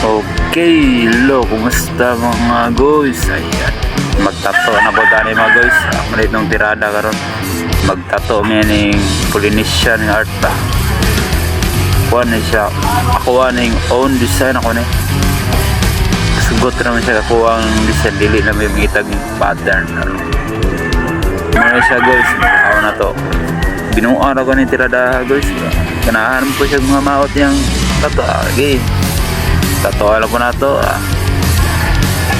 Okay, hello, kumusta mga guys? Ayan, magtato na po tayo mga guys. Malit nung tirada karon. Magtato meaning Polynesian art ta. Kuha na siya. Ako na yung own design ako na. Sugot naman siya kakuha ang design. Dili na may itag pattern. Mga siya guys. Ako na to. Binuang ako ni tirada guys. Kanahan po siya mga maot yung tato. Okay. Tato alam ko na to.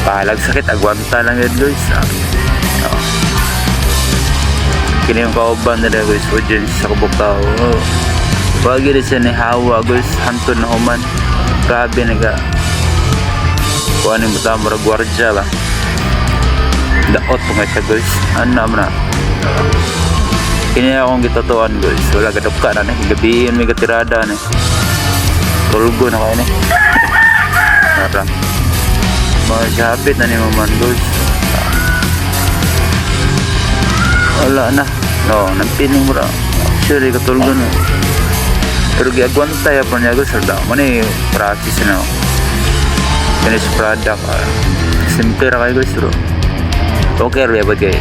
Pahalag sakit. Agwanta lang yun guys. Kini yung kauban nila guys. Audience sa kubuktaw. Bagi rin siya ni Hawa guys. Hantun na human. Grabe naga. Kuha ni Muta mura gwardya ba. Daot po nga siya guys. Ano naman na. Kini akong gitatuan guys. Wala gadapka na eh. Gabihin may katirada na eh. Tulgo na kayo na eh. Narang. Mga siyapit na ni Maman guys. Wala na. No, nagpining mo ra. Actually katulgo na. Pero giagwanta ya po niya guys. Mana yung practice na. Finished product. Simple ra kayo guys bro. Okay rin ba kayo.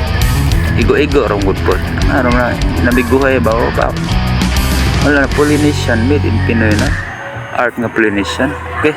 Igo-igo rong good po. Ano na. Nabiguhay ba o ba? Wala na. Polynesian. Made in Pinoy na. Art nga Polynesian. Okay.